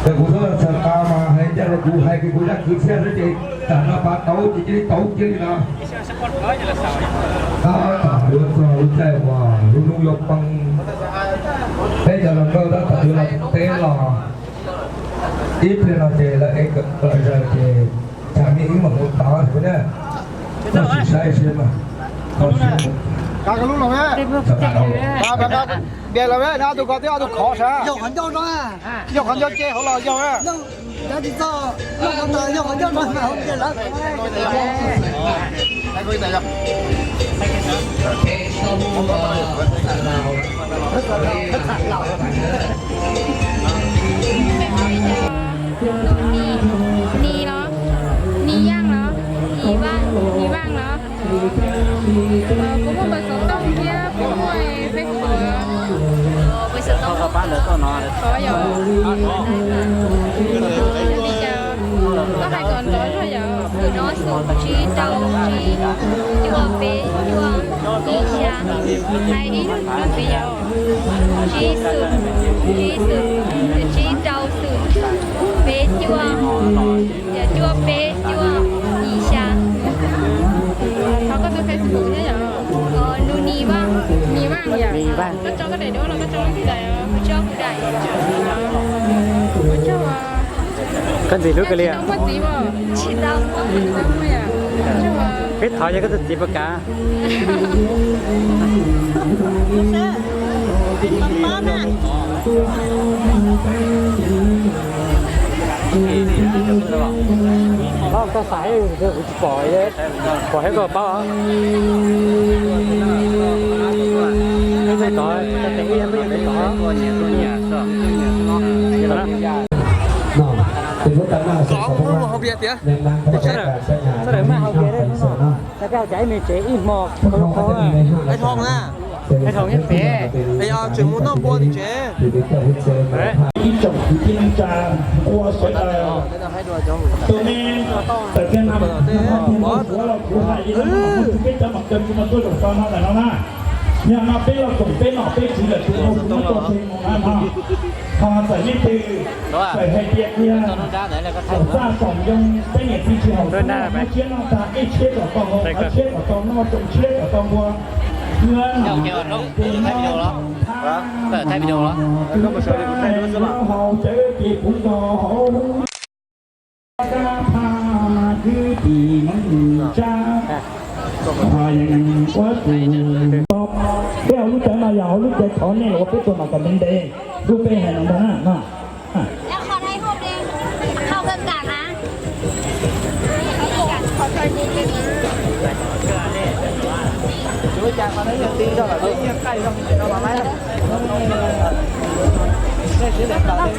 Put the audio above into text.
แต่กูก็จะตามมาให้เจ้ากูให้กูได้คือเชื่อได้จริงแต่เราปาโต้จริงๆโต้จริงนะถ้าเรื่องเราใจว่าลุงยกปังเฮ้ยจะลองเราได้แต่เราเตะหล่ออีเพลนเจแล้วเอกเจจากนี้อีกหมดตาใช่ไหมน่าใช่ใช่ไหมเขาใช่การกันรู้หรอแม่แบบเดี๋ยวเราแม่น่าดูก่อนที่เอาดูขอใช่ยกขันยกด้วยยกขันยกเจ้าเขาหล่อยกอ่ะแล้วที่ต่อยกขันต่อยกขันยกด้วยมาผมจะรับได้คุยแต่ยังนีเหรอนีย่างเหรอนีบ้างเหรอcũng có bánh sốt tông kia cũng có phép của bánh sốt tông có bán được con nó có giờ đi chờ có hai con tối thôi giờ từ nó xuống chỉ đầu chỉ chua bé chua đi xa hai đi được bây giờ chỉ đầu sườn bé chua bé chua đi xaเขาก็จะเฟซบุ๊กใช่ไหมดูนีบ้างอย่างก็จ้องก็ได้ด้วยเราก็จ้องที่ไหนก็จ้องที่ไหนก็จ้องว่า跟住都嗰啲啊，乜子喎？錢兜咩啊？จ้องว่า佢台嘢嗰度接不㗎？包個洗佢袋啫，袋喺個包啊。呢隻袋，頂嘅嘢不要你袋。เป็นรถตัดหน้าสองคนมาแรงดังกระจายแบบใช้งานไม่มีข้าวไปสอนนะ ถ้าแก้วใจมีเจ๊อีหมอกเขาเขา ไอ้ทองน่ะ ไอ้ทองยังเป๊ะ ไอ้ยา全部都播你姐一種天價過水到呢特別啱我เรา苦係呢自己就默認咁多做翻啦，大佬啦。你阿俾我仲俾落俾主力做到咁多情況啊嘛，他就呢啲就係啲啊，揸房用俾人支持後，我錢我打一車就當我，一車就當我，仲車就當我。又叫人碌，睇 video 咯，都係睇 video 咯。今日上嚟睇到啫嘛。เดี๋ยวลูกใจมาอย่าเอาลูกใจถอนเนี่ยเราไปตัวมากับมันเดย์ลูกไปให้น้องนะน่ะแล้วขอให้รูปเด้งเข้ากลางๆนะขอใจดีๆช่วยจางมาได้ยังตีเท่าไหร่เยี่ยมใกล้ต้องเอามาไหมได้เสียเด็กต่อเลย